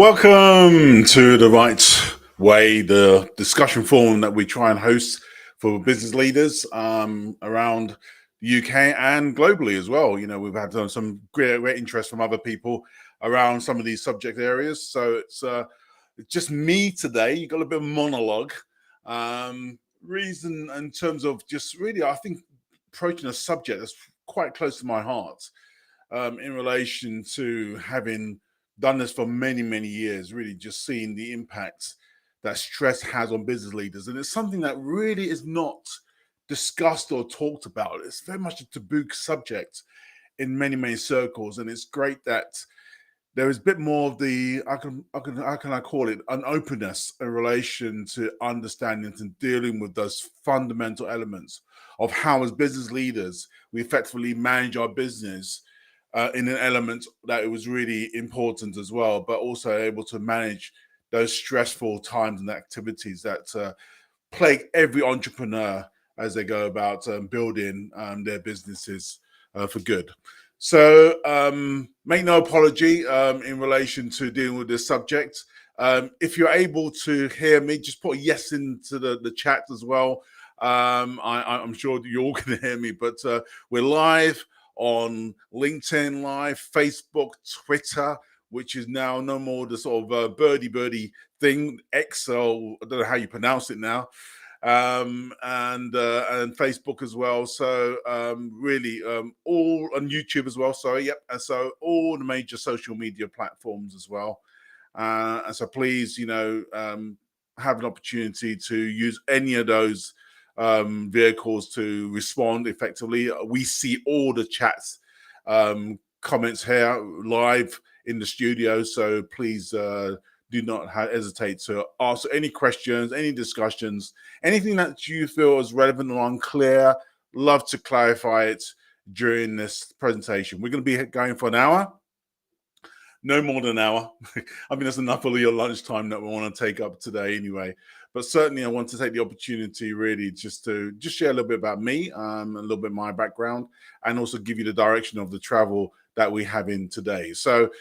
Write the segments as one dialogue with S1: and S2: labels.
S1: Welcome to The Right Way, the discussion forum that we try and host for business leaders around the UK and globally as well. You know, we've had some great interest from other people around some of these subject areas. So it's just me today. You got a bit of monologue. Reason in terms of just really, I think, approaching a subject that's quite close to my heart in relation to having done this for many years, really just seeing the impact that stress has on business leaders. And it's something that really is not discussed or talked about. It's very much a taboo subject in many circles. And it's great that there is a bit more of the, how can I call it, an openness in relation to understanding and dealing with those fundamental elements of how, as business leaders, we effectively manage our business in an element that it was really important as well, but also able to manage those stressful times and activities that plague every entrepreneur as they go about building their businesses for good. So make no apology in relation to dealing with this subject. If you're able to hear me, just put a yes into the chat as well. I'm sure you're all going to hear me, but we're live on LinkedIn Live, Facebook, Twitter, which is now no more the sort of birdie thing, Excel, I don't know how you pronounce it now, and Facebook as well. So really all on YouTube as well. So yep, and so all the major social media platforms as well. And so please, have an opportunity to use any of those vehicles to respond effectively. We see all the chats, comments here live in the studio. So please do not hesitate to ask any questions, any discussions, anything that you feel is relevant or unclear. Love to clarify it during this presentation. We're going to be going for an hour. No more than an hour. I mean, that's enough of your lunchtime that we want to take up today anyway. But certainly I want to take the opportunity really just to share a little bit about me, a little bit of my background, and also give you the direction of the travel that we have in today. So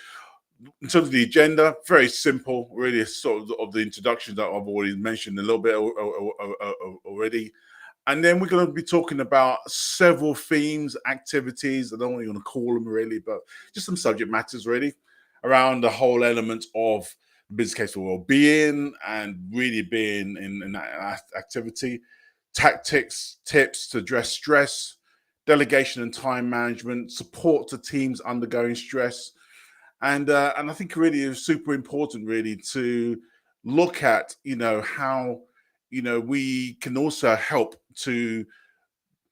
S1: in terms of the agenda, very simple, really sort of the introduction that I've already mentioned a little bit already. And then we're going to be talking about several themes, activities. I don't know what you want to call them really, but just some subject matters really around the whole element of the business case for well-being and really being in that activity, tactics, tips to address stress, delegation and time management, support to teams undergoing stress. And I think really it's super important really to look at, how, we can also help to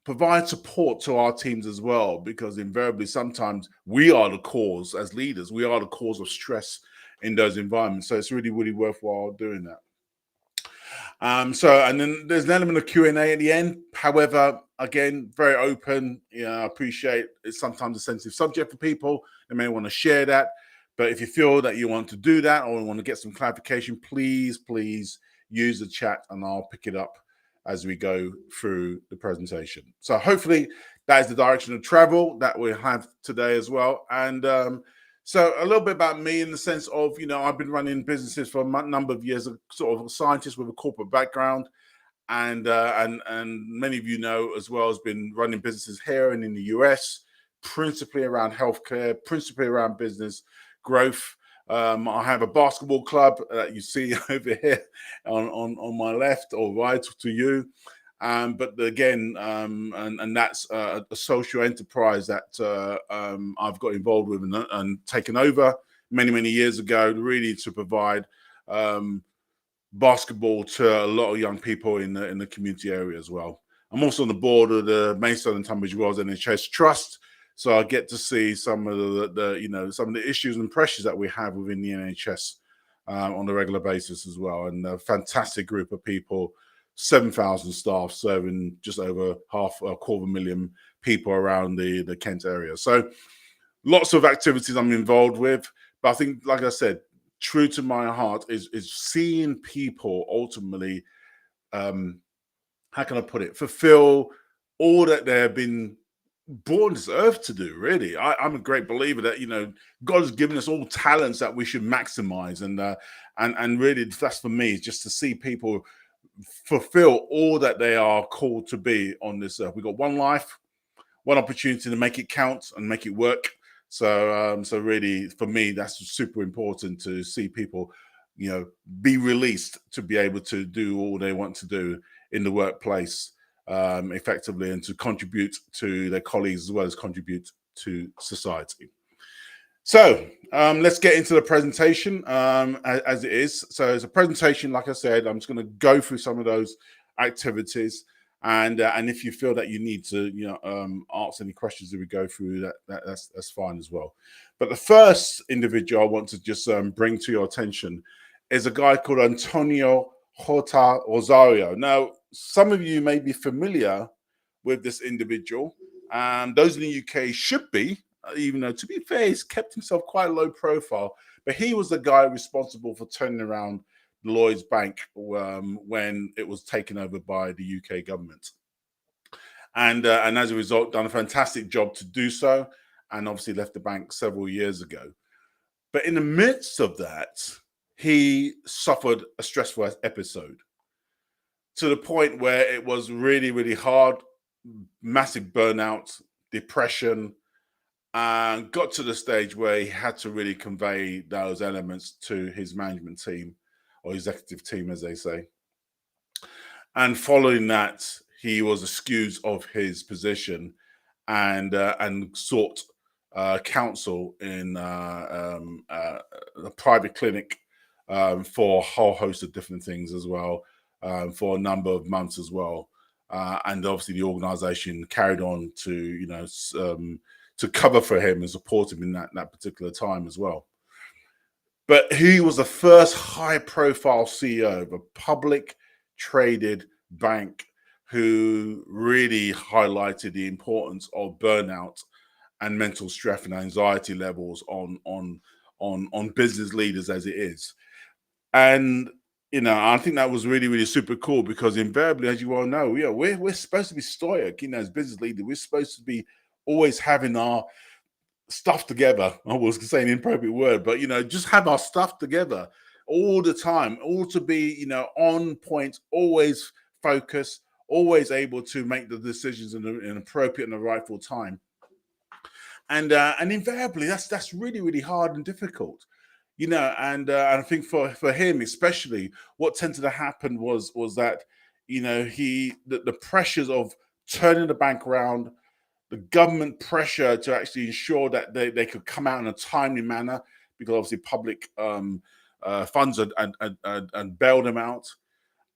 S1: provide support to our teams as well, because invariably sometimes we are the cause as leaders, we are the cause of stress in those environments. So it's really worthwhile doing that. And then there's an element of Q&A at the end. However, again, very open. I appreciate it's sometimes a sensitive subject for people. They may want to share that. But if you feel that you want to do that or want to get some clarification, please use the chat and I'll pick it up as we go through the presentation. So hopefully that is the direction of travel that we have today as well. And so a little bit about me in the sense of, I've been running businesses for a number of years, sort of a scientist with a corporate background. And many of you know as well, has been running businesses here and in the US, principally around healthcare, principally around business growth. I have a basketball club that you see over here on my left or right to you. But again, and that's a social enterprise that I've got involved with and taken over many years ago, really to provide basketball to a lot of young people in the community area as well. I'm also on the board of the Maidstone and Tunbridge Wells NHS Trust. So I get to see some of some of the issues and pressures that we have within the NHS on a regular basis as well. And a fantastic group of people, 7,000 staff serving just over a 250,000 people around the Kent area. So lots of activities I'm involved with. But I think, like I said, true to my heart is seeing people ultimately, how can I put it, fulfill all that they've been born this earth to do. Really, I'm a great believer that God has given us all talents that we should maximize, and really that's for me, just to see people fulfill all that they are called to be on this earth. We got one life, one opportunity to make it count and make it work. So really, for me, that's super important to see people, be released to be able to do all they want to do in the workplace effectively, and to contribute to their colleagues as well as contribute to society. So let's get into the presentation as it is. So it's a presentation, like I said, I'm just going to go through some of those activities. And if you feel that you need to, ask any questions as we go through, that's fine as well. But the first individual I want to just bring to your attention is a guy called Antonio Horta Rosario. Now, some of you may be familiar with this individual, and those in the UK should be, even though, to be fair, he's kept himself quite low profile. But he was the guy responsible for turning around Lloyds Bank when it was taken over by the UK government, and as a result, done a fantastic job to do so, and obviously left the bank several years ago. But in the midst of that, he suffered a stressful episode to the point where it was really, really hard, massive burnout, depression, and got to the stage where he had to really convey those elements to his management team, or executive team, as they say. And following that, he was excused of his position and sought counsel in a private clinic for a whole host of different things as well, for a number of months as well. And obviously the organization carried on to, to cover for him and support him in that particular time as well. But he was the first high-profile CEO of a public traded bank who really highlighted the importance of burnout and mental stress and anxiety levels on business leaders as it is. And I think that was really, really super cool, because invariably, as you all know, we're supposed to be stoic, as business leaders. We're supposed to be always having our stuff together. I was going to say an inappropriate word, but just have our stuff together all the time, all to be on point, always focused, always able to make the decisions in an appropriate and the rightful time. And invariably, that's really, really hard and difficult, and I think for him especially, what tended to happen was that the pressures of turning the bank around, the government pressure to actually ensure that they could come out in a timely manner, because obviously public funds and bailed them out,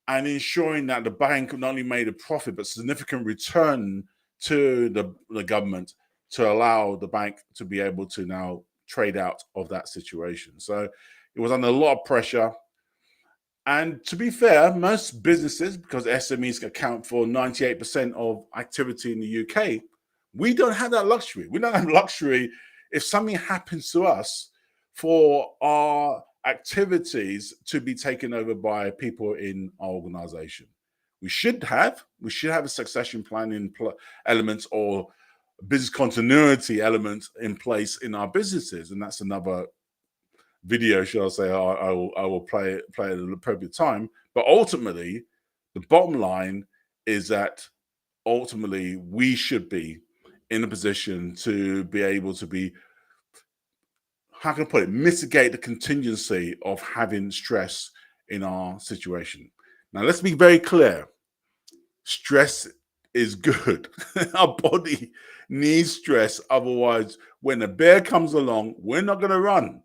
S1: and ensuring that the bank not only made a profit but significant return to the government to allow the bank to be able to now trade out of that situation. So it was under a lot of pressure. And to be fair, most businesses, because SMEs account for 98% of activity in the UK, we don't have that luxury. We don't have luxury if something happens to us for our activities to be taken over by people in our organization. We should have a succession plan in elements, or business continuity elements in place in our businesses, and that's another video, shall I say. I will play it at an appropriate time. But ultimately, the bottom line is that ultimately we should be in a position to be able to be, how can I put it, mitigate the contingency of having stress in our situation. Now, let's be very clear. Stress is good. Our body needs stress. Otherwise, when a bear comes along, we're not going to run.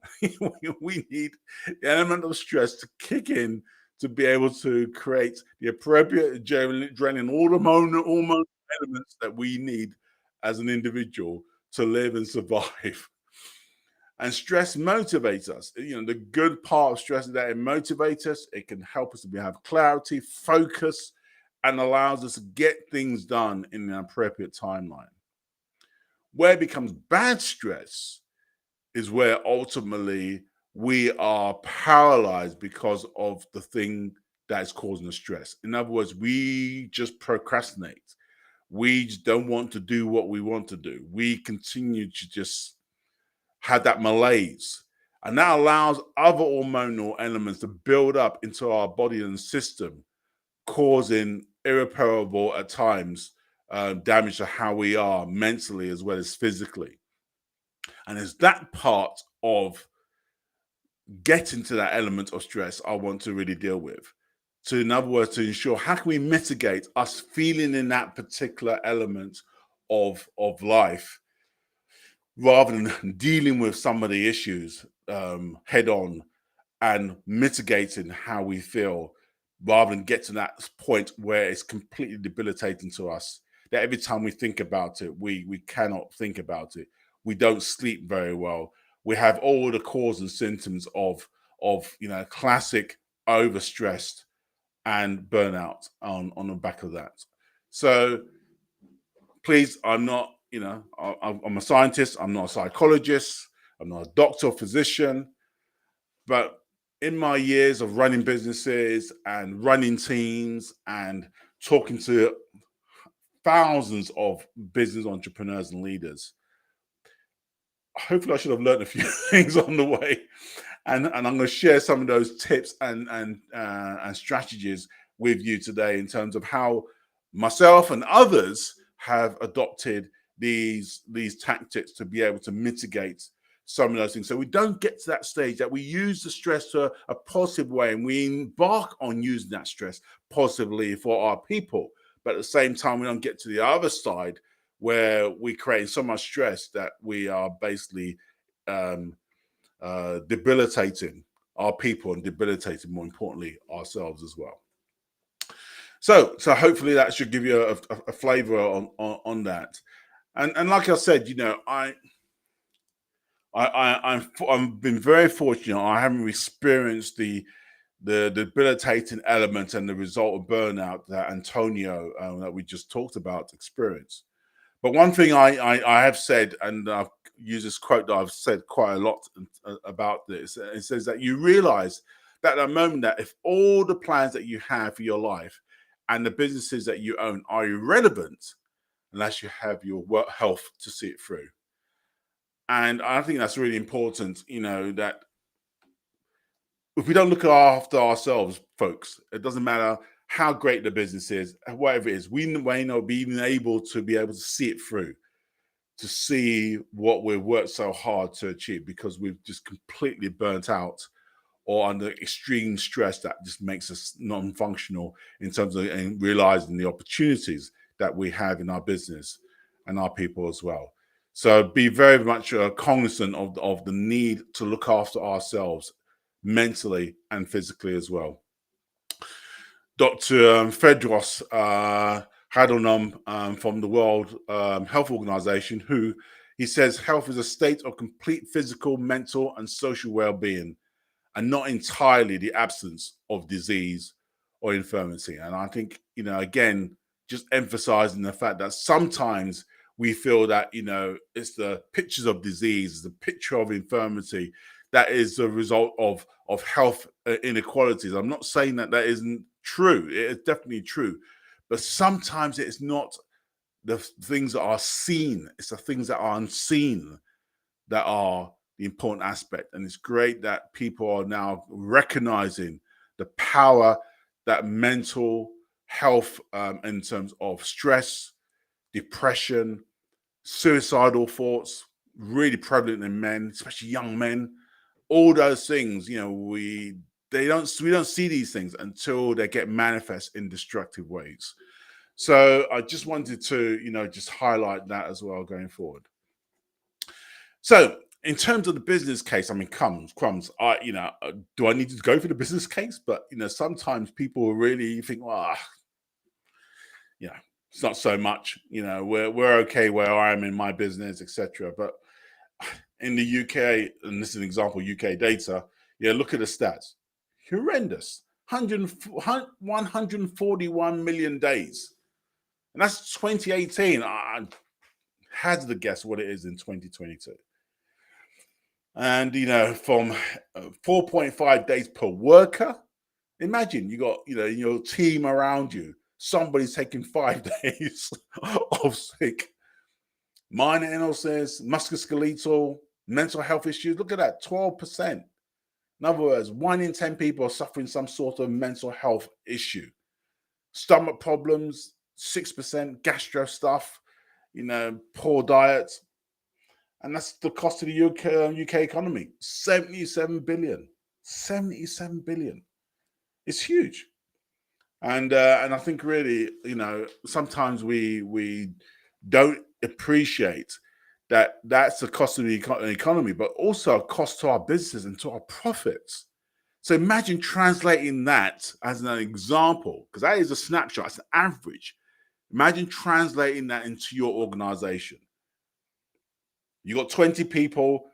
S1: We need the element of stress to kick in to be able to create the appropriate adrenaline, all the hormone elements that we need as an individual to live and survive. And stress motivates us. The good part of stress is that it motivates us. It can help us to have clarity, focus, and allows us to get things done in an appropriate timeline. Where it becomes bad stress is where ultimately we are paralyzed because of the thing that is causing the stress. In other words, we just procrastinate. We just don't want to do what we want to do. We continue to just have that malaise. And that allows other hormonal elements to build up into our body and system, causing irreparable, at times, damage to how we are mentally as well as physically. And it's that part of getting to that element of stress I want to really deal with. So, in other words, to ensure how can we mitigate us feeling in that particular element of life, rather than dealing with some of the issues head on and mitigating how we feel, rather than get to that point where it's completely debilitating to us. That every time we think about it, we cannot think about it. We don't sleep very well. We have all the cause and symptoms of classic overstressed and burnout on the back of that. So please, I'm not, I'm a scientist, I'm not a psychologist, I'm not a doctor or physician, but in my years of running businesses and running teams and talking to thousands of business entrepreneurs and leaders, hopefully I should have learned a few things on the way. And I'm going to share some of those tips and strategies with you today in terms of how myself and others have adopted these tactics to be able to mitigate some of those things. So we don't get to that stage, that we use the stress to a positive way and we embark on using that stress positively for our people. But at the same time, we don't get to the other side where we create so much stress that we are basically debilitating our people and debilitating, more importantly, ourselves as well. So hopefully that should give you a flavor on that. And like I said, I've been very fortunate. I haven't experienced the debilitating element and the result of burnout that Antonio, that we just talked about, experienced. But one thing I have said, and I've used this quote that I've said quite a lot about this. It says that you realize that at the moment that if all the plans that you have for your life and the businesses that you own are irrelevant unless you have your work health to see it through. And I think that's really important, that if we don't look after ourselves, folks, it doesn't matter how great the business is, whatever it is, we may not be able to see it through, to see what we've worked so hard to achieve, because we've just completely burnt out or under extreme stress that just makes us non-functional in terms of realizing the opportunities that we have in our business and our people as well. So be very much cognizant of the need to look after ourselves mentally and physically as well. Dr. Fedros Adhanom from the World Health Organization, he says health is a state of complete physical, mental, and social well-being, and not entirely the absence of disease or infirmity. And I think, again, just emphasizing the fact that sometimes we feel that, it's the pictures of disease, the picture of infirmity that is the result of health inequalities. I'm not saying that isn't true. It is definitely true. But sometimes it's not the things that are seen. It's the things that are unseen that are the important aspect. And it's great that people are now recognizing the power that mental health, in terms of stress, depression, suicidal thoughts, really prevalent in men, especially young men. All those things, we don't see these things until they get manifest in destructive ways. So I just wanted to, just highlight that as well going forward. So in terms of the business case, I mean, crumbs. Do I need to go for the business case? But sometimes people really think, well, it's not so much. We're okay where I am in my business, etc. But in the UK, and this is an example, UK data, look at the stats. Horrendous. 141 million days. And that's 2018. I had to guess what it is in 2022. And, from 4.5 days per worker, imagine you got, your team around you somebody's taking 5 days of sick. Minor illnesses, musculoskeletal, mental health issues. Look at that, 12%. In other words, 1 in 10 people are suffering some sort of mental health issue. Stomach problems, 6%, gastro stuff, poor diet. And that's the cost of the UK economy, 77 billion. 77 billion. It's huge. And I think really, sometimes we don't appreciate that that's the cost of the economy, but also a cost to our businesses and to our profits. So imagine translating that as an example, because that is a snapshot, it's an average. Imagine translating that into your organization. You got 20 people,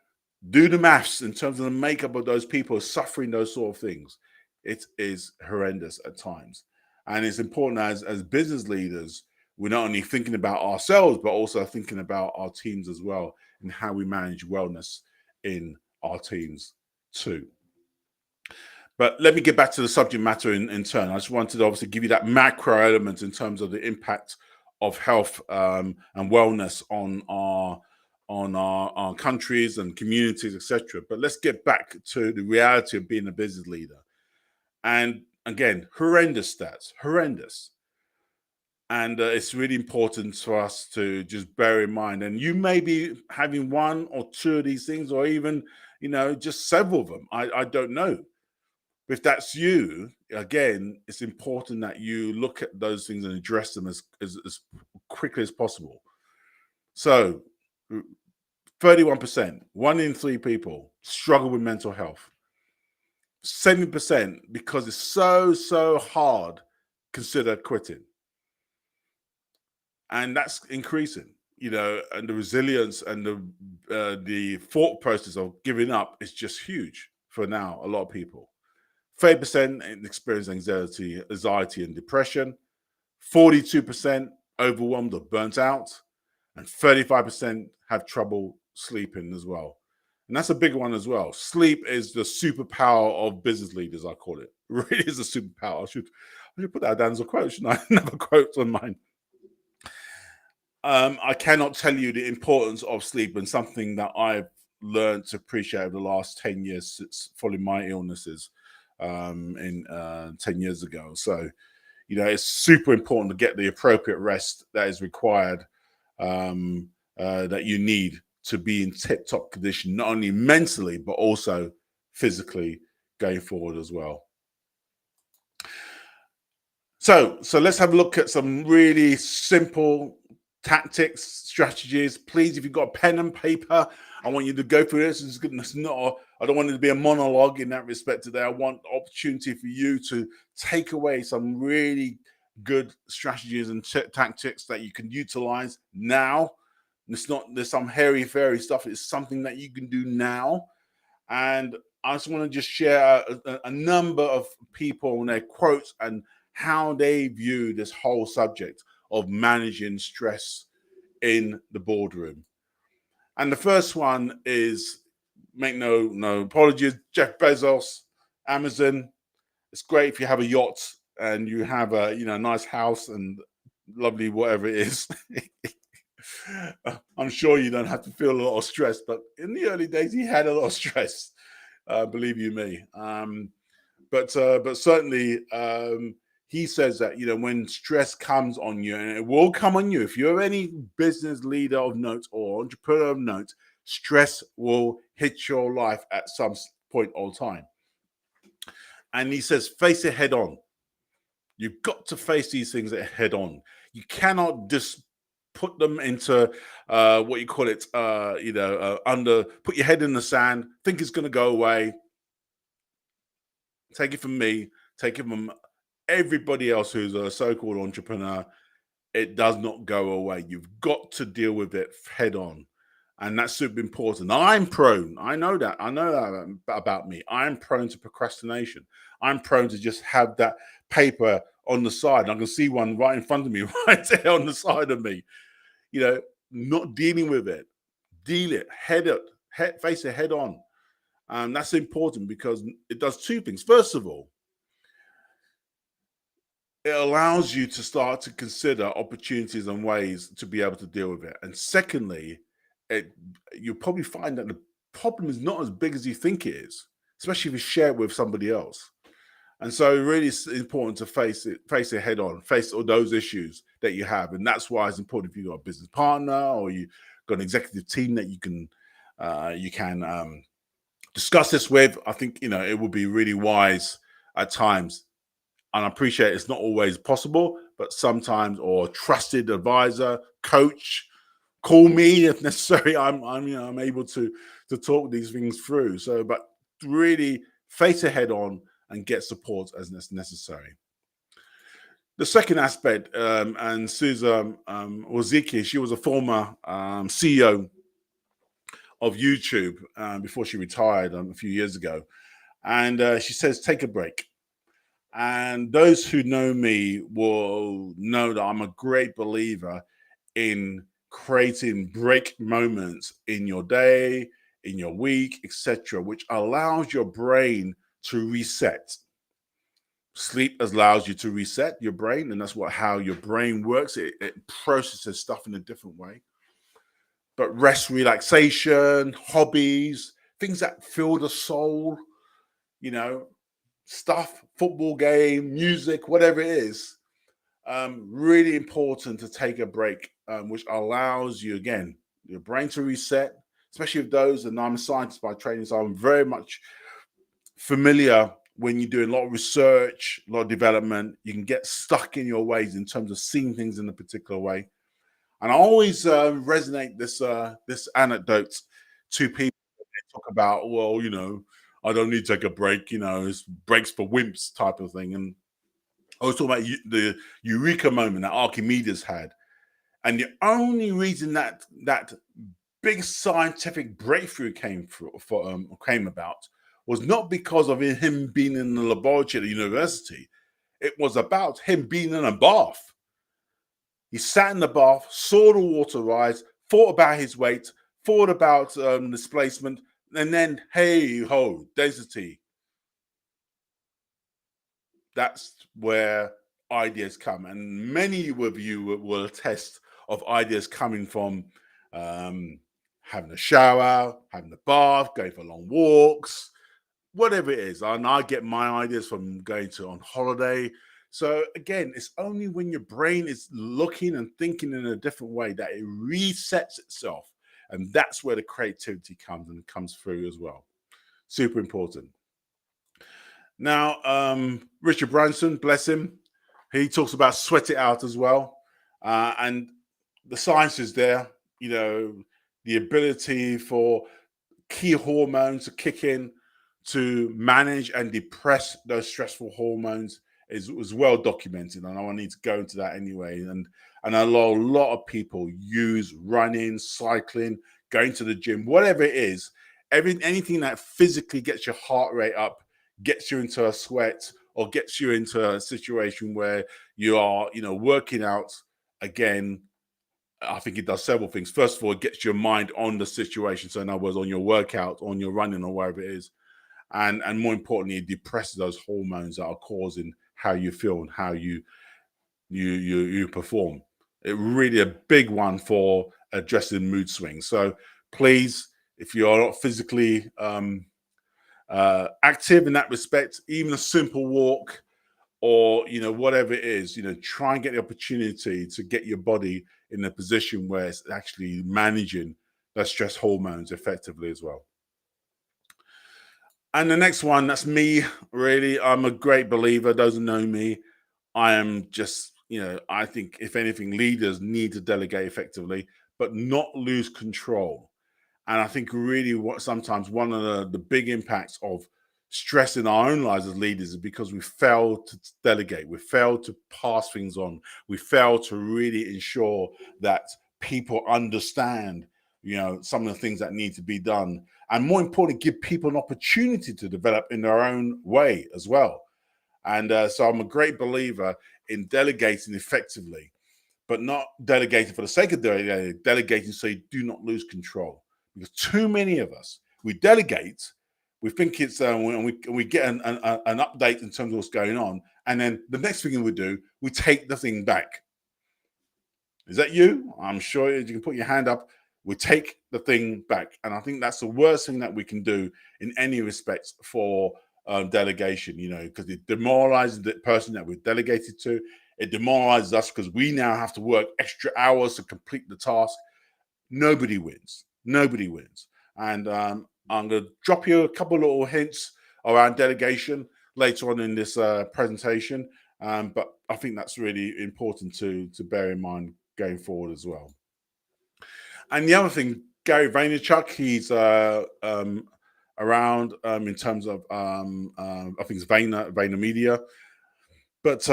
S1: do the maths in terms of the makeup of those people suffering those sort of things. It is horrendous at times. And it's important as business leaders, we're not only thinking about ourselves, but also thinking about our teams as well and how we manage wellness in our teams too. But let me get back to the subject matter in turn. I just wanted to obviously give you that macro element in terms of the impact of health and wellness on our countries and communities, etc. But let's get back to the reality of being a business leader. And again, horrendous stats, horrendous. And it's really important for us to just bear in mind. And you may be having 1 or 2 of these things, or even, just several of them. I don't know. But if that's you, again, it's important that you look at those things and address them as quickly as possible. So 31%, 1 in 3 people struggle with mental health. 70%, because it's so hard, consider quitting. And that's increasing, and the resilience and the thought process of giving up is just huge for now, a lot of people. 30% experience anxiety and depression. 42% overwhelmed or burnt out. And 35% have trouble sleeping as well. And that's a big one as well. Sleep is the superpower of business leaders, I call it. It really is a superpower. I should put that down as a quote, shouldn't I? Another quote on mine. I cannot tell you the importance of sleep, and something that I've learned to appreciate over the last 10 years since following my illnesses 10 years ago. So, it's super important to get the appropriate rest that is required, that you need to be in tip-top condition, not only mentally, but also physically going forward as well. So let's have a look at some really simple tactics, strategies. Please, if you've got a pen and paper, I want you to go through this. I don't want it to be a monologue in that respect today. I want opportunity for you to take away some really good strategies and tactics that you can utilize now. There's some hairy-fairy stuff. It's something that you can do now. And I just want to just share a number of people and their quotes and how they view this whole subject of managing stress in the boardroom. And the first one is, make no apologies, Jeff Bezos, Amazon. It's great if you have a yacht and you have a nice house and lovely whatever it is. I'm sure you don't have to feel a lot of stress, but in the early days he had a lot of stress, believe you me. But certainly he says that when stress comes on you, and it will come on you, if you're any business leader of note or entrepreneur of note, stress will hit your life at some point or time. And he says, face it head on. You've got to face these things head on. You cannot just put them into what you call it, put your head in the sand, think it's going to go away. Take it from me, take it from everybody else who's a so-called entrepreneur. It does not go away. You've got to deal with it head on. And that's super important. I know that about me. I'm prone to procrastination. I'm prone to just have that paper on the side. I can see one right in front of me, right there on the side of me. Not dealing with it. Deal it, face it head on. That's important because it does two things. First of all, it allows you to start to consider opportunities and ways to be able to deal with it. And secondly, you'll probably find that the problem is not as big as you think it is, especially if you share it with somebody else. And so, really, it's important to face it head on, face all those issues that you have, and that's why it's important if you've got a business partner or you got an executive team that you can discuss this with. I think it will be really wise at times, and I appreciate it's not always possible, but sometimes, or trusted advisor, coach, call me if necessary. I'm able to talk these things through. So, but really face it head on and get support as necessary. The second aspect, and Susan Wozicki, she was a former CEO of YouTube before she retired a few years ago. And she says, take a break. And those who know me will know that I'm a great believer in creating break moments in your day, in your week, etc., which allows your brain to reset. Sleep allows you to reset your brain, and that's how your brain works. It processes stuff in a different way. But rest, relaxation, hobbies, things that fill the soul, stuff, football game, music, whatever it is, really important to take a break, which allows you, again, your brain to reset, especially with those, and I'm a scientist by training, so I'm very much familiar when you're doing a lot of research, a lot of development, you can get stuck in your ways in terms of seeing things in a particular way. And I always resonate this anecdote to people when they talk about, well, I don't need to take a break, it's breaks for wimps type of thing. And I was talking about the eureka moment that Archimedes had. And the only reason that big scientific breakthrough came about was not because of him being in the laboratory at the university. It was about him being in a bath. He sat in the bath, saw the water rise, thought about his weight, thought about displacement, and then, hey ho, density. That's where ideas come. And many of you will attest of ideas coming from having a shower, having a bath, going for long walks, whatever it is. And I get my ideas from going on holiday. So again, it's only when your brain is looking and thinking in a different way that it resets itself. And that's where the creativity comes through as well. Super important. Now, Richard Branson, bless him, he talks about sweat it out as well. And the science is there, the ability for key hormones to kick in to manage and depress those stressful hormones is well documented, and I don't need to go into that anyway. And a lot of people use running, cycling, going to the gym, whatever it is, anything that physically gets your heart rate up, gets you into a sweat, or gets you into a situation where you are, working out. Again, I think it does several things. First of all, it gets your mind on the situation. So in other words, on your workout, on your running, or wherever it is. And more importantly, it depresses those hormones that are causing how you feel and how you perform. It really a big one for addressing mood swings. So please, if you are not physically active in that respect, even a simple walk or whatever it is, try and get the opportunity to get your body in a position where it's actually managing those stress hormones effectively as well. And the next one, that's me, really. I'm a great believer. Those who know me, I am just, I think if anything, leaders need to delegate effectively, but not lose control. And I think really sometimes one of the big impacts of stress in our own lives as leaders is because we fail to delegate, we fail to pass things on, we fail to really ensure that people understand some of the things that need to be done, and more importantly, give people an opportunity to develop in their own way as well. And so I'm a great believer in delegating effectively, but not delegating for the sake of delegating so you do not lose control. Because too many of us, we delegate, we think it's, and we get an update in terms of what's going on, And then the next thing we do, we take the thing back. Is that you? I'm sure you can put your hand up. We take the thing back. And I think that's the worst thing that we can do in any respect for delegation, because it demoralizes the person that we're delegated to. It demoralizes us because we now have to work extra hours to complete the task. Nobody wins. Nobody wins. And I'm going to drop you a couple of little hints around delegation later on in this presentation. But I think that's really important to bear in mind going forward as well. And the other thing, Gary Vaynerchuk, he's around in terms of I think it's VaynerMedia, but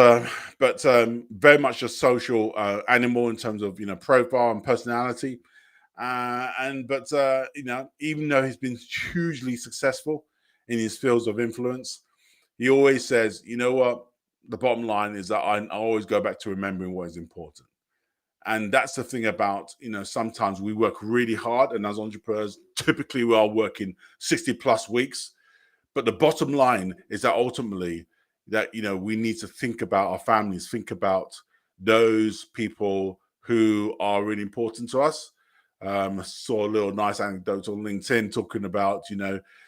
S1: very much a social animal in terms of profile and personality. Even though he's been hugely successful in his fields of influence, he always says, you know what, the bottom line is that I always go back to remembering what is important. And that's the thing about, sometimes we work really hard, and as entrepreneurs, typically we are working 60 plus weeks. But the bottom line is that ultimately that, we need to think about our families, think about those people who are really important to us. I saw a little nice anecdote on LinkedIn talking about,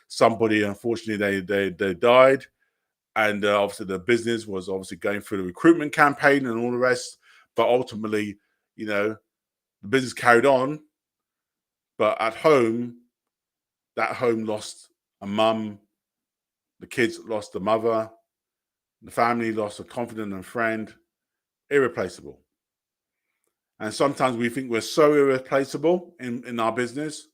S1: somebody, unfortunately, they died. And obviously the business was obviously going through the recruitment campaign and all the rest. But ultimately, the business carried on. But at home, that home lost a mum. The kids lost a mother. The family lost a confidant and friend. Irreplaceable. And sometimes we think we're so irreplaceable in our business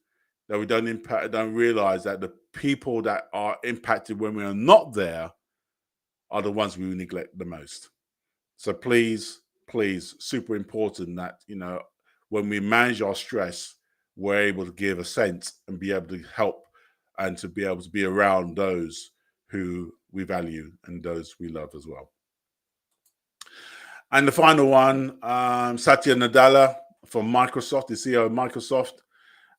S1: that we don't realize that the people that are impacted when we are not there are the ones we neglect the most. So please, super important that, when we manage our stress, we're able to give a sense and be able to help and to be able to be around those who we value and those we love as well. And the final one, Satya Nadella from Microsoft, the CEO of Microsoft.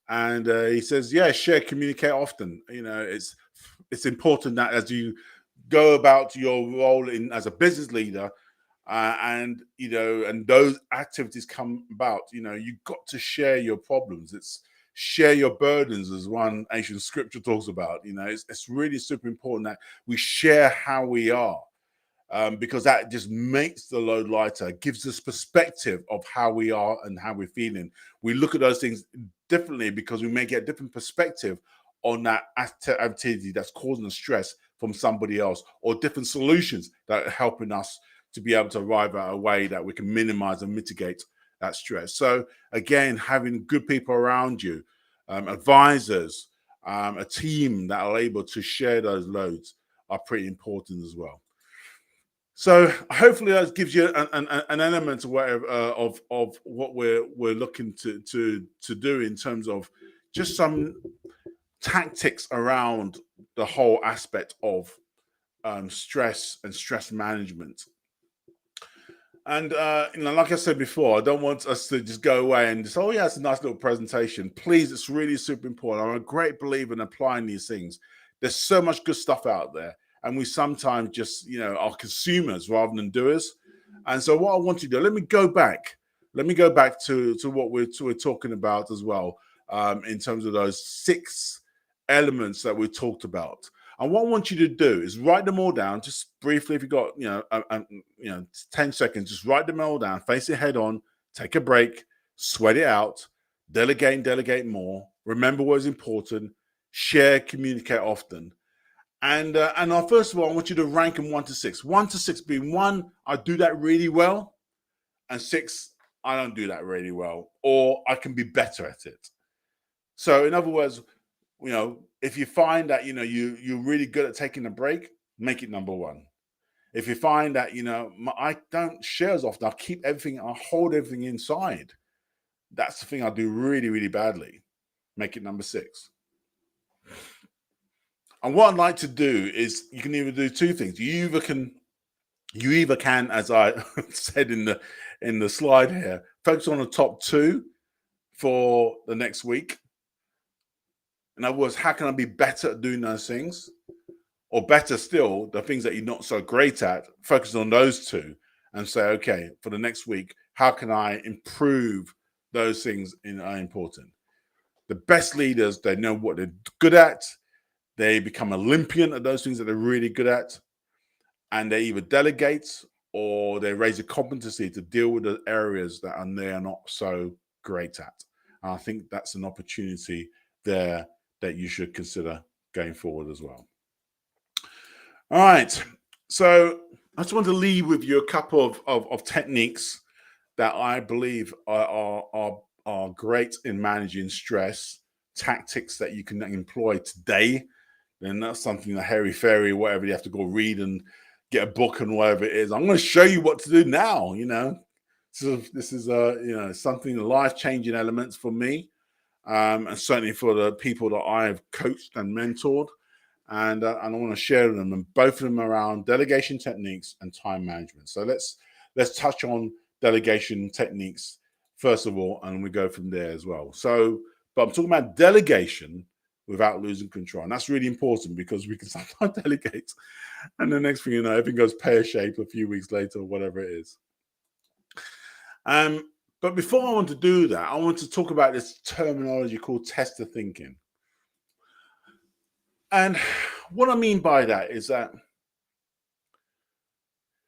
S1: And he says, share, communicate often. It's important that as you go about your role as a business leader, and those activities come about, you've got to share your problems. It's share your burdens, as one ancient scripture talks about. It's really super important that we share how we are, because that just makes the load lighter, gives us perspective of how we are and how we're feeling. We look at those things differently because we may get a different perspective on that activity that's causing us stress from somebody else, or different solutions that are helping us to be able to arrive at a way that we can minimize and mitigate that stress. So again, having good people around you, advisors, a team that are able to share those loads are pretty important as well. So hopefully that gives you an element of what we're looking to do in terms of just some tactics around the whole aspect of stress and stress management. And like I said before, I don't want us to just go away and just, oh yeah, it's a nice little presentation. Please, it's really super important. I'm a great believer in applying these things. There's so much good stuff out there, and we sometimes just are consumers rather than doers. And so what I want you to do, let me go back to what we're talking about as well, in terms of those 6 elements that we talked about. And what I want you to do is write them all down, just briefly. If you've got 10 seconds, just write them all down, face it head on, take a break, sweat it out, delegate more, remember what is important, share, communicate often. And first of all, I want you to rank them 1 to 6. 1 to 6 being 1, I do that really well, and 6, I don't do that really well, or I can be better at it. So in other words, if you find that you're really good at taking a break, make it number 1. If you find that I don't share as often, I hold everything inside. That's the thing I do really, really badly. Make it number 6. And what I'd like to do is, you can either do 2 things. You either can, as I said in the slide here, focus on the top 2 for the next week. In other words, how can I be better at doing those things? Or better still, the things that you're not so great at, focus on those two and say, okay, for the next week, how can I improve those things are important? The best leaders, they know what they're good at. They become Olympian at those things that they're really good at. And they either delegate or they raise a competency to deal with the areas that they are not so great at. And I think that's an opportunity there that you should consider going forward as well. All right. So I just want to leave with you a couple of techniques that I believe are great in managing stress, tactics that you can employ today. Then that's something that Harry Fairy, whatever you have to go read and get a book and whatever it is. I'm going to show you what to do now. So this is something life-changing elements for me, and certainly for the people that I've coached and mentored. And I want to share them, and both of them around delegation techniques and time management. So let's touch on delegation techniques first of all, and we go from there as well. But I'm talking about delegation without losing control, and that's really important because we can sometimes delegate, and the next thing you know, everything goes pear-shaped a few weeks later, or whatever it is. But before I want to do that, I want to talk about this terminology called tester thinking. And what I mean by that is that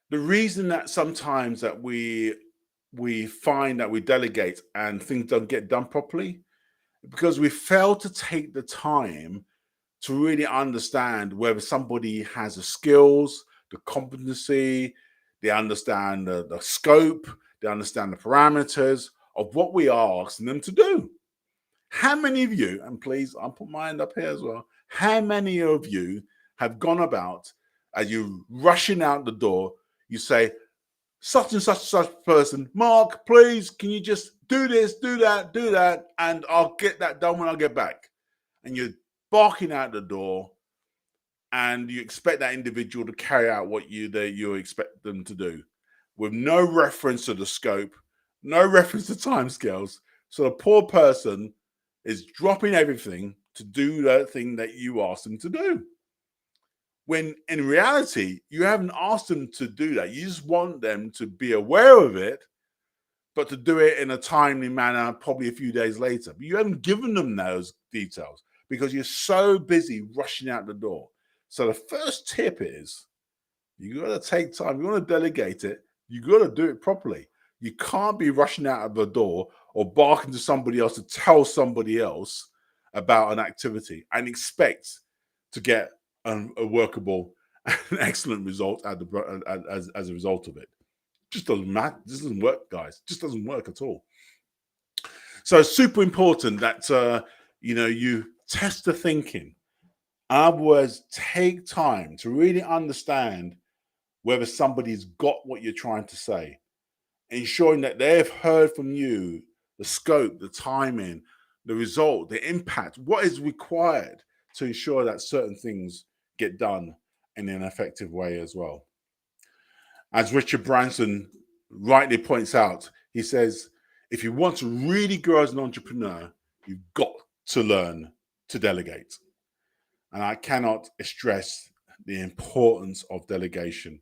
S1: the reason that sometimes that we find that we delegate and things don't get done properly, because we fail to take the time to really understand whether somebody has the skills, the competency, they understand the scope, they understand the parameters of what we are asking them to do. How many of you, and please, I'll put my hand up here as well, how many of you have gone about, as you rushing out the door, you say, such and such person, Mark, please, can you just do this, do that, and I'll get that done when I get back. And you're barking out the door, and you expect that individual to carry out what you expect them to do, with no reference to the scope, no reference to timescales. So the poor person is dropping everything to do that thing that you asked them to do. When in reality, you haven't asked them to do that. You just want them to be aware of it, but to do it in a timely manner, probably a few days later. But you haven't given them those details because you're so busy rushing out the door. So the first tip is you got to take time. You want to delegate it. You got to do it properly. You can't be rushing out of the door or barking to somebody else to tell somebody else about an activity and expect to get a workable and excellent result as a result of it. Just doesn't matter. This doesn't work, guys. Just doesn't work at all. So it's super important that you test the thinking. In other words, take time to really understand whether somebody's got what you're trying to say, ensuring that they've heard from you the scope, the timing, the result, the impact, what is required to ensure that certain things get done in an effective way as well. As Richard Branson rightly points out, he says, if you want to really grow as an entrepreneur, you've got to learn to delegate. And I cannot stress the importance of delegation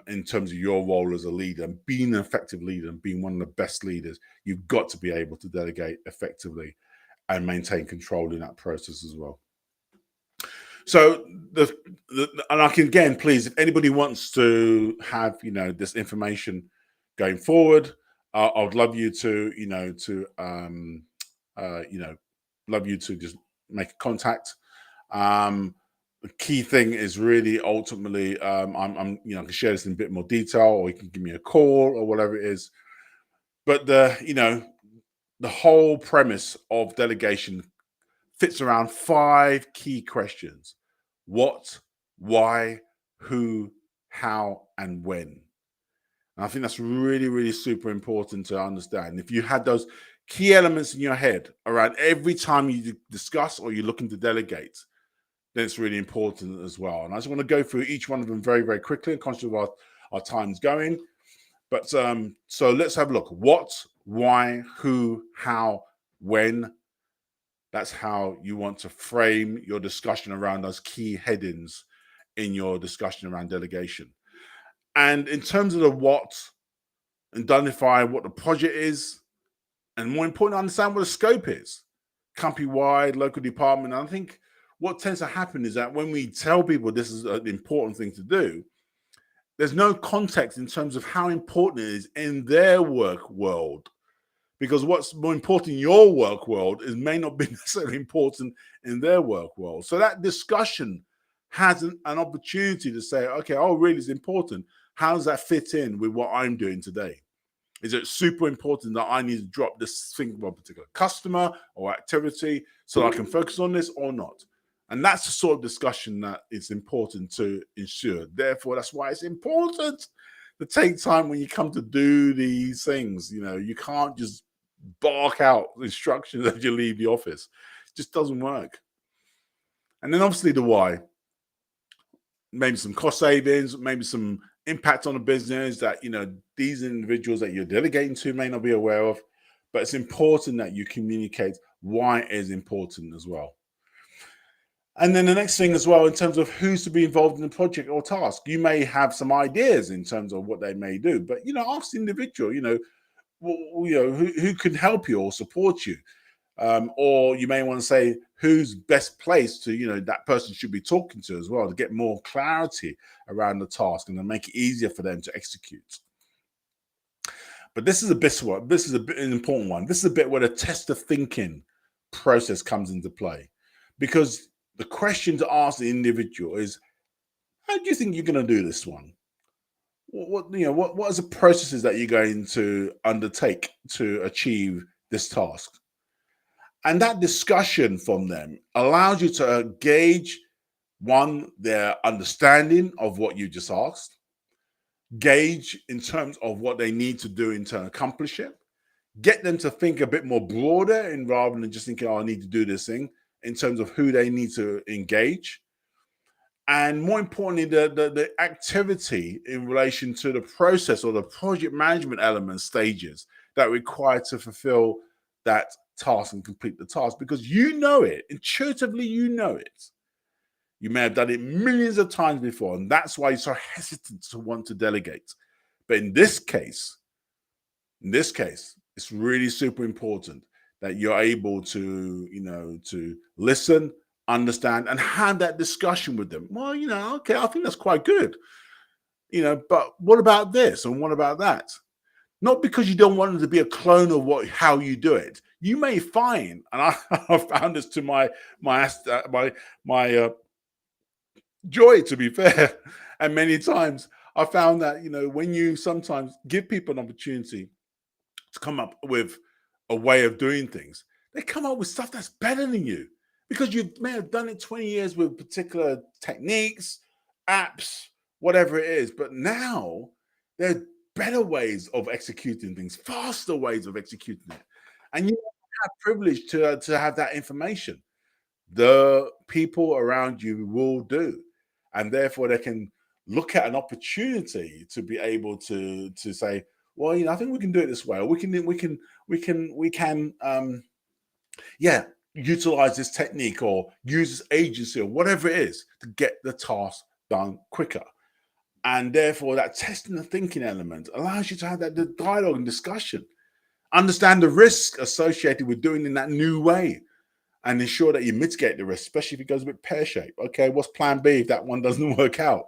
S1: in terms of your role as a leader and being an effective leader and being one of the best leaders. You've got to be able to delegate effectively and maintain control in that process as well. So and I can, again, please, if anybody wants to have this information going forward, I would love you to love you to just make a contact. The key thing is really ultimately, I can share this in a bit more detail, or you can give me a call or whatever it is. But the whole premise of delegation fits around 5 key questions: what, why, who, how, and when. And I think that's really, really super important to understand. If you had those key elements in your head around every time you discuss or you're looking to delegate, then it's really important as well. And I just want to go through each one of them very, very quickly. I'm conscious of our time's going. But so let's have a look. What, why, who, how, when. That's how you want to frame your discussion around those key headings in your discussion around delegation. And in terms of the what, identify what the project is, and more important, understand what the scope is, company-wide, local department. And I think what tends to happen is that when we tell people this is an important thing to do, there's no context in terms of how important it is in their work world. Because what's more important in your work world may not be necessarily important in their work world. So that discussion has an opportunity to say, okay, oh, really, it's important. How does that fit in with what I'm doing today? Is it super important that I need to drop this thing for a particular customer or activity so that I can focus on this or not? And that's the sort of discussion that is important to ensure. Therefore, that's why it's important to take time when you come to do these things. You know, you can't just bark out instructions as you leave the office. It just doesn't work. And then obviously the why. Maybe some cost savings, maybe some impact on the business that, you know, these individuals that you're delegating to may not be aware of, but it's important that you communicate why it is important as well. And then the next thing as well, in terms of who's to be involved in the project or task, you may have some ideas in terms of what they may do, but, you know, ask the individual, you know, who can help you or support you. Or you may want to say who's best placed to, you know, that person should be talking to as well to get more clarity around the task and to make it easier for them to execute. But this is a bit one. This is an important one. This is a bit where the test of thinking process comes into play, because the question to ask the individual is, how do you think you're going to do this one? What are the processes that you're going to undertake to achieve this task? And that discussion from them allows you to gauge, one, their understanding of what you just asked, gauge in terms of what they need to do in terms of accomplish it, get them to think a bit more broader and rather than just thinking, oh, I need to do this thing, in terms of who they need to engage. And more importantly, the activity in relation to the process or the project management element stages that are required to fulfill that task and complete the task, because you know it intuitively. You know it. You may have done it millions of times before, and that's why you're so hesitant to want to delegate. But in this case, it's really super important that you're able to, you know, to listen, understand, and have that discussion with them. Well, you know, okay, I think that's quite good. You know, but what about this and what about that? Not because you don't want them to be a clone of how you do it. You may find, and I found this to my joy, to be fair, and many times I found that, you know, when you sometimes give people an opportunity to come up with a way of doing things, they come up with stuff that's better than you, because you may have done it 20 years with particular techniques, apps, whatever it is. But now there are better ways of executing things, faster ways of executing it. And you have privilege to have that information. The people around you will do. And therefore they can look at an opportunity to be able to say, well, you know, I think we can do it this way. Or we can utilize this technique or use this agency or whatever it is to get the task done quicker. And therefore that testing and thinking element allows you to have that dialogue and discussion, understand the risk associated with doing it in that new way, and ensure that you mitigate the risk, especially if it goes a bit pear-shaped. Okay, what's plan B if that one doesn't work out?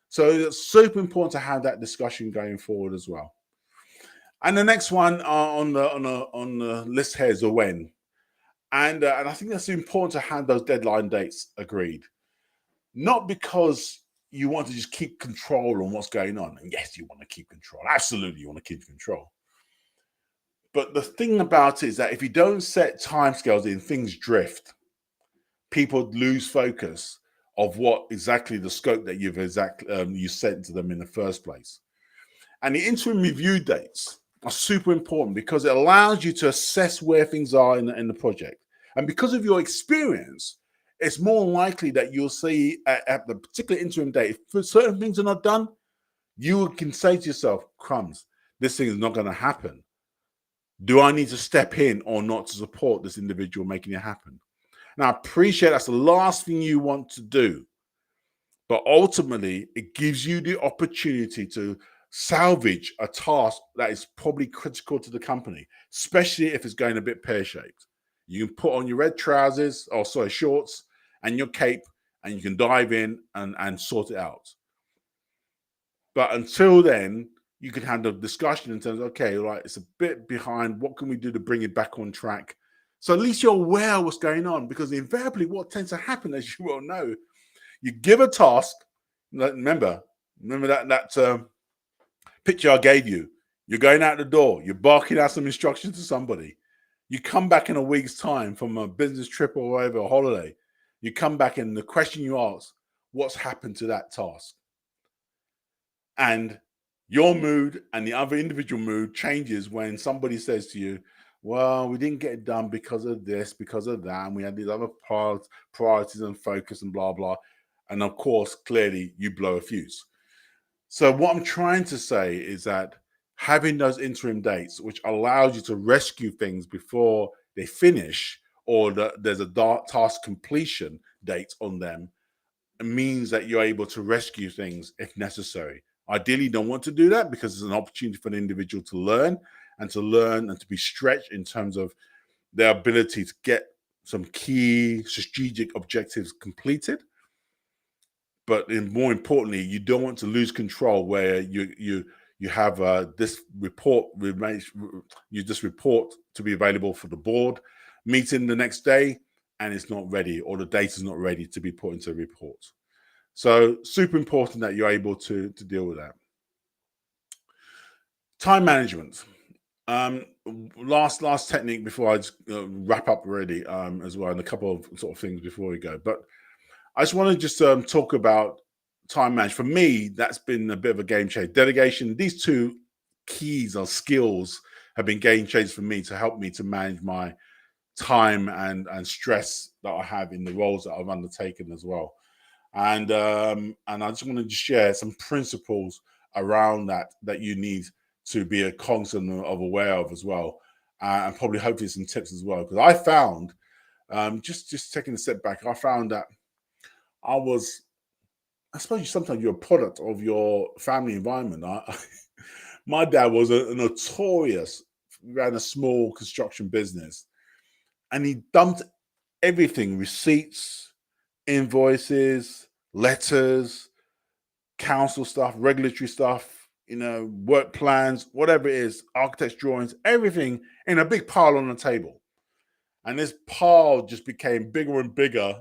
S1: So it's super important to have that discussion going forward as well. And the next one on the list here is the when. And I think that's important to have those deadline dates agreed. Not because you want to just keep control on what's going on. And yes, you want to keep control. Absolutely, you want to keep control. But the thing about it is that if you don't set timescales in, things drift. People lose focus of what exactly the scope that you set to them in the first place. And the interim review dates are super important because it allows you to assess where things are in the project. And because of your experience, it's more likely that you'll see at the particular interim date, if certain things are not done, you can say to yourself, crumbs, this thing is not going to happen. Do I need to step in or not to support this individual making it happen? Now, I appreciate that's the last thing you want to do. But ultimately, it gives you the opportunity to salvage a task that is probably critical to the company, especially if it's going a bit pear-shaped. You can put on your red trousers, or sorry, shorts, and your cape, and you can dive in and sort it out. But until then, you can have the discussion in terms of, okay, right, it's a bit behind. What can we do to bring it back on track? So at least you're aware of what's going on, because invariably what tends to happen, as you well know, you give a task. Remember that picture I gave you. You're going out the door. You're barking out some instructions to somebody. You come back in a week's time from a business trip or whatever, a holiday. You come back and the question you ask, what's happened to that task? And your mood and the other individual mood changes when somebody says to you, well, we didn't get it done because of this, because of that, and we had these other priorities and focus and blah, blah. And of course, clearly you blow a fuse. So what I'm trying to say is that having those interim dates, which allows you to rescue things before they finish, or there's a task completion date on them, means that you're able to rescue things if necessary. Ideally, you don't want to do that, because it's an opportunity for an individual to learn and to be stretched in terms of their ability to get some key strategic objectives completed. But more importantly, you don't want to lose control where you have this report, you just report to be available for the board meeting the next day, and it's not ready, or the data is not ready to be put into a report. So super important that you're able to deal with that. Time management. Last technique before I just wrap up already as well, and a couple of sort of things before we go. But I just want to just talk about time management. For me, that's been a bit of a game changer. Delegation, these two keys or skills have been game changers for me to help me to manage my time and stress that I have in the roles that I've undertaken as well. And I just want to share some principles around that you need to be a constant of aware of as well, and probably hopefully some tips as well. Because I found, just taking a step back, I found that I suppose sometimes you're a product of your family environment. My dad was a notorious, ran a small construction business, and he dumped everything, receipts, invoices, letters, council stuff, regulatory stuff, work plans, whatever it is, architect's drawings, everything in a big pile on the table. And this pile just became bigger and bigger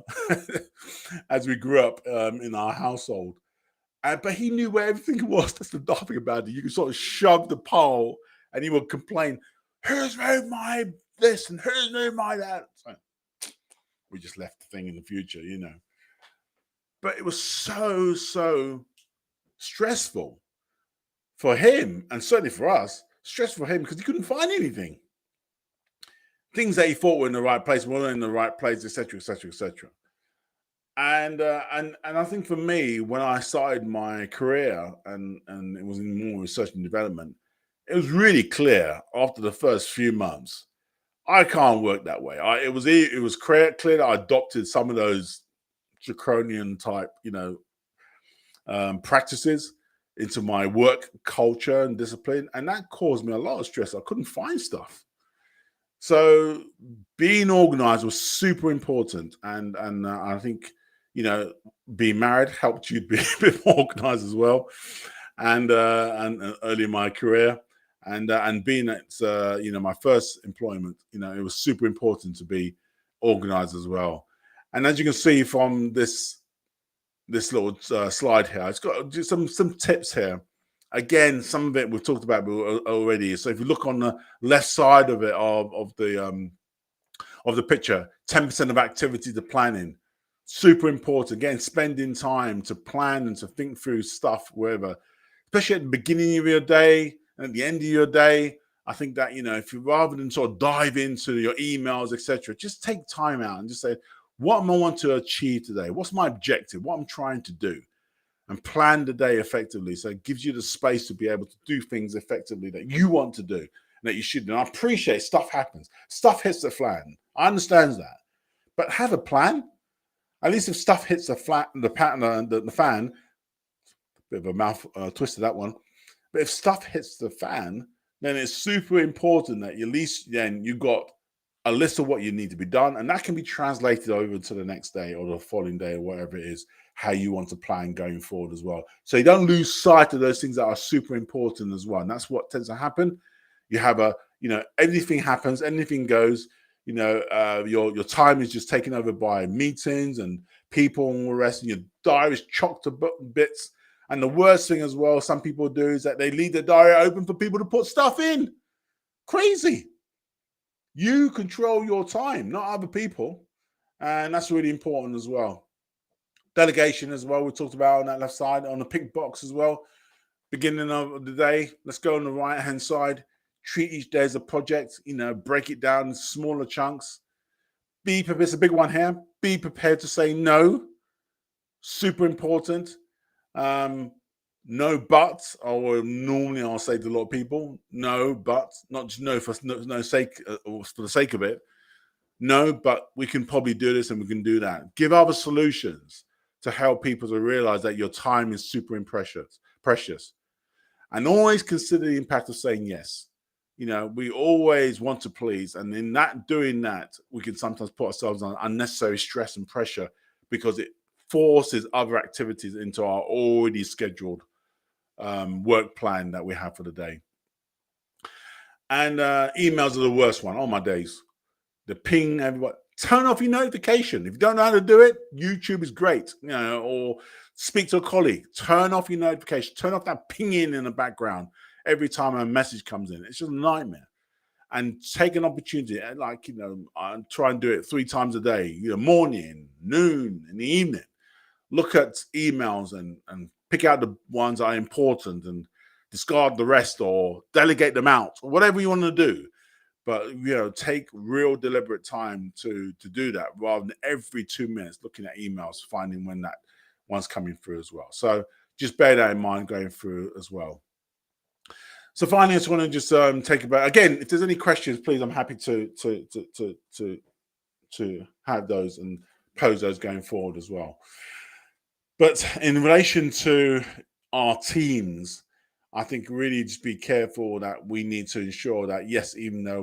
S1: as we grew up in our household. But he knew where everything was. That's the dark thing about it. You can sort of shove the pile and he would complain, who's moved my this and who's moved my that? So we just left the thing in the future, But it was so stressful for him, and certainly for us, stressful for him because he couldn't find anything. Things that he thought were in the right place weren't in the right place, etc., etc., etc. And I think for me, when I started my career and it was in more research and development, it was really clear after the first few months, I can't work that way. It was clear that I adopted some of those draconian type, practices into my work culture and discipline, and that caused me a lot of stress. I couldn't find stuff. So being organized was super important, and I think being married helped you be a bit more organized as well, and early in my career, and being at my first employment, it was super important to be organized as well. And as you can see from this little slide here, it's got just some tips here. Again, some of it we've talked about already. So if you look on the left side of it of the picture, 10% of activity to planning, super important. Again, spending time to plan and to think through stuff wherever, especially at the beginning of your day and at the end of your day. I think that if you, rather than sort of dive into your emails, etc., just take time out and just say, what am I want to achieve today? What's my objective? What I'm trying to do? And plan the day effectively. So it gives you the space to be able to do things effectively that you want to do and that you should do. And I appreciate stuff happens. Stuff hits the fan. I understand that. But have a plan At least if stuff hits the fan, bit of a mouth twist of that one. But if stuff hits the fan, then it's super important that at least then you got a list of what you need to be done, and that can be translated over to the next day or the following day or whatever it is, how you want to plan going forward as well. So you don't lose sight of those things that are super important as well. And that's what tends to happen. You have anything happens, anything goes, your time is just taken over by meetings and people and all the rest, and your diary is chocked to bits. And the worst thing as well, some people do is that they leave the diary open for people to put stuff in. Crazy. You control your time, not other people. And that's really important as well. Delegation as well, we talked about on that left side, on the pick box as well. Beginning of the day, let's go on the right-hand side. Treat each day as a project, break it down in smaller chunks. Be prepared, it's a big one here. Be prepared to say no. Super important. No buts, or normally I'll say to a lot of people, no buts, not just no for no sake or for the sake of it. No, but we can probably do this and we can do that. Give other solutions to help people to realize that your time is super precious. And always consider the impact of saying yes. We always want to please, and in doing that, we can sometimes put ourselves on unnecessary stress and pressure because it forces other activities into our already scheduled work plan that we have for the day. And emails are the worst one. Oh my days. The ping, everyone. Turn off your notification. If you don't know how to do it, YouTube is great. Or speak to a colleague. Turn off your notification. Turn off that pinging in the background every time a message comes in. It's just a nightmare. And take an opportunity, I try and do it 3 times a day. Morning, noon, and the evening. Look at emails and pick out the ones that are important and discard the rest or delegate them out or whatever you want to do. But, take real deliberate time to do that rather than every 2 minutes looking at emails, finding when that one's coming through as well. So just bear that in mind going through as well. So finally, I just want to just take about, again, if there's any questions, please, I'm happy to have those and pose those going forward as well. But in relation to our teams, I think really just be careful that we need to ensure that, yes, even though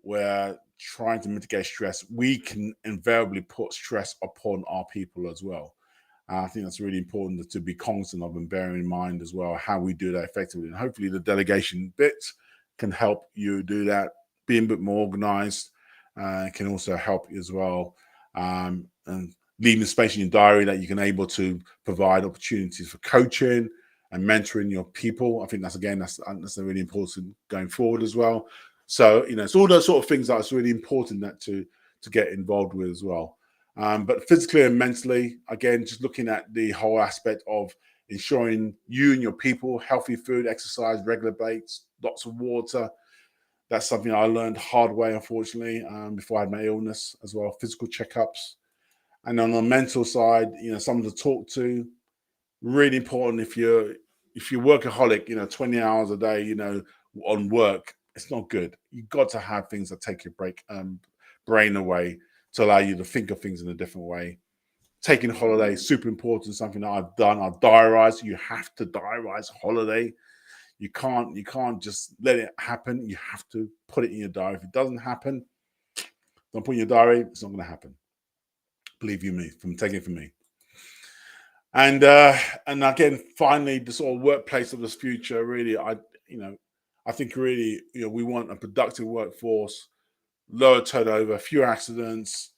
S1: we're trying to mitigate stress, we can invariably put stress upon our people as well. I think that's really important to be cognizant of and bearing in mind as well how we do that effectively. And hopefully the delegation bit can help you do that. Being a bit more organized can also help you as well. And leaving space in your diary that you can able to provide opportunities for coaching and mentoring your people. I think that's really important going forward as well. So, it's all those sort of things that's really important that to get involved with as well. But physically and mentally, again, just looking at the whole aspect of ensuring you and your people healthy food, exercise, regular breaks, lots of water. That's something I learned hard way, unfortunately, before I had my illness as well. Physical checkups. And on the mental side, someone to talk to. Really important if you're workaholic, 20 hours a day, on work, it's not good. You've got to have things that take your brain away to allow you to think of things in a different way. Taking holiday is super important, something that I've done. I've diarized. You have to diarize holiday. You can't just let it happen. You have to put it in your diary. If it doesn't happen, don't put it in your diary. It's not going to happen. Believe you me, taking it from me. And again, finally, the sort of workplace of this future, really, I think really, we want a productive workforce, lower turnover, fewer accidents,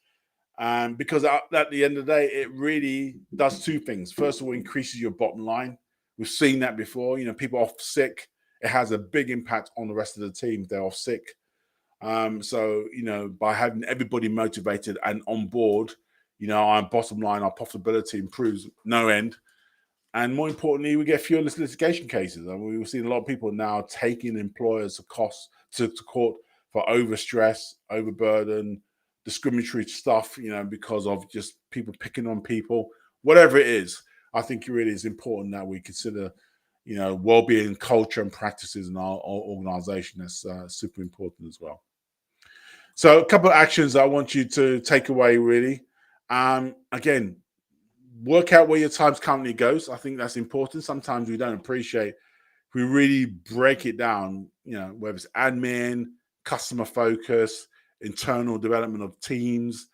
S1: because at the end of the day, it really does 2 things. First of all, increases your bottom line. We've seen that before. People off sick, it has a big impact on the rest of the team. They're off sick. So, by having everybody motivated and on board, our bottom line, our profitability improves no end. And more importantly, we get fewer litigation cases. And we've seen a lot of people now taking employers to court for overstress, overburden, discriminatory stuff, because of just people picking on people, whatever it is. I think it really is important that we consider, well-being culture and practices in our organization. That's super important as well. So a couple of actions I want you to take away, really. Again, work out where your times currently goes. I think that's important. Sometimes we don't appreciate if we really break it down, whether it's admin, customer focus, internal development of teams,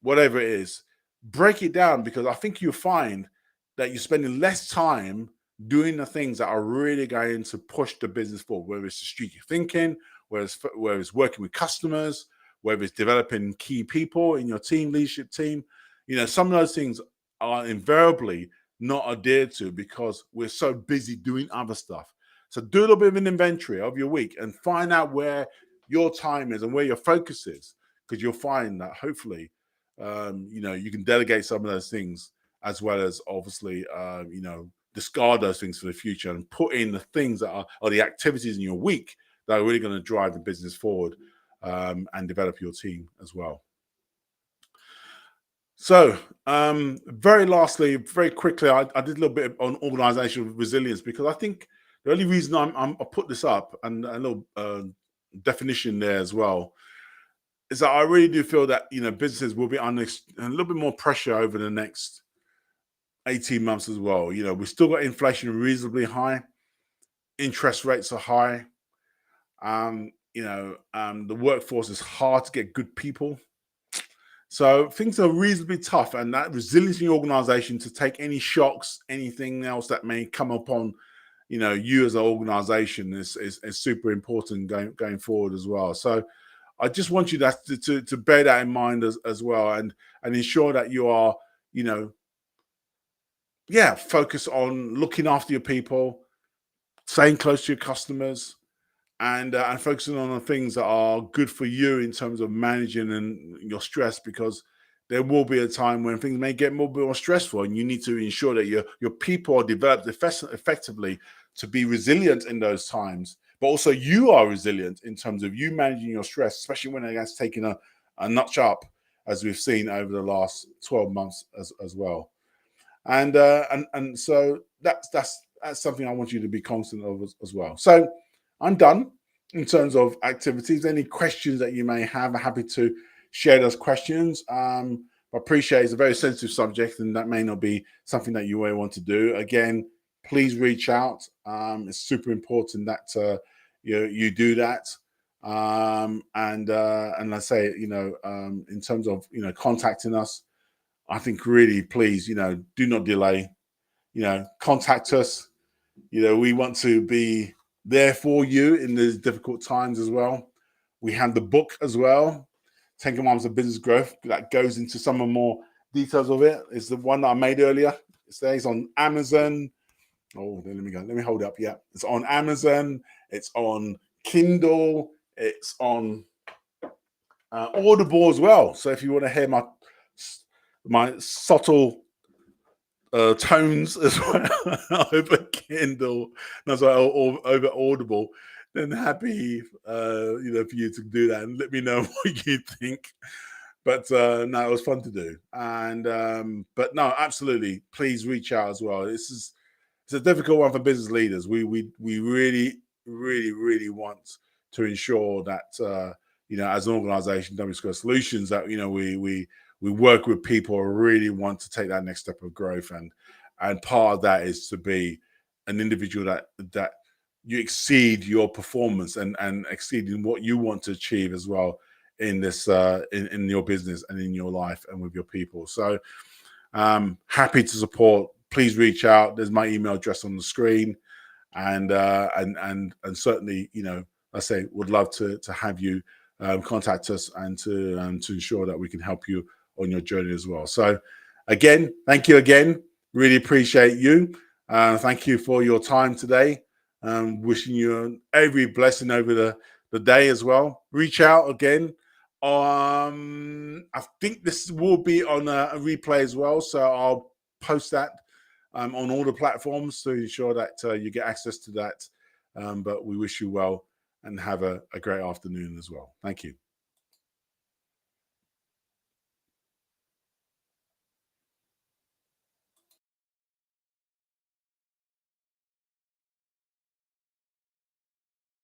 S1: whatever it is, break it down, because I think you'll find that you're spending less time doing the things that are really going to push the business forward, whether it's strategic thinking, whether it's working with customers, whether it's developing key people in your team, leadership team. Some of those things are invariably not adhered to because we're so busy doing other stuff. So do a little bit of an inventory of your week and find out where your time is and where your focus is, because you'll find that hopefully, you can delegate some of those things, as well as obviously, discard those things for the future and put in the things that are the activities in your week that are really going to drive the business forward, and develop your team as well. So, very lastly, very quickly, I did a little bit on organizational resilience, because I think the only reason I put this up, and a little definition there as well, is that I really do feel that businesses will be under a little bit more pressure over the next 18 months as well. We've still got inflation reasonably high, interest rates are high. The workforce is hard to get good people. So things are reasonably tough, and that resilience in your organization to take any shocks, anything else that may come upon, you as an organization is super important going forward as well. So I just want you to bear that in mind as well, and ensure that you are, focus on looking after your people, staying close to your customers, and focusing on the things that are good for you in terms of managing and your stress, because there will be a time when things may get more stressful, and you need to ensure that your people are developed effectively to be resilient in those times, but also you are resilient in terms of you managing your stress, especially when it has taken a notch up, as we've seen over the last 12 months as well. And so that's something I want you to be constant of as well. So I'm done in terms of activities. Any questions that you may have, I'm happy to share those questions. I appreciate it's a very sensitive subject, and that may not be something that you may want to do. Again, please reach out. It's super important that you do that. And I say, in terms of contacting us, I think really, please, do not delay. Contact us. We want to be there for you in these difficult times as well. We have the book as well, 10 Commandments of Business Growth, that goes into some of more details of it. It's the one that I made earlier. It stays on Amazon. Oh, let me hold it up. Yeah, it's on Amazon. It's on Kindle. It's on Audible as well. So if you want to hear my subtle tones as well over Kindle, that's why over Audible, then happy for you to do that and let me know what you think. But no, it was fun to do. And but no, absolutely, please reach out as well. It's a difficult one for business leaders. We really, really, really want to ensure that as an organization, W Square Solutions, that we work with people who really want to take that next step of growth, and part of that is to be an individual that you exceed your performance and exceeding what you want to achieve as well in this in your business and in your life and with your people. So happy to support. Please reach out. There's my email address on the screen, and certainly, I say, would love to have you contact us and to ensure that we can help you on your journey as well. So again, thank you again. Really appreciate you. Thank you for your time today. Wishing you every blessing over the day as well. Reach out again. I think this will be on a replay as well, so I'll post that on all the platforms to ensure that you get access to that. But we wish you well and have a great afternoon as well. Thank you.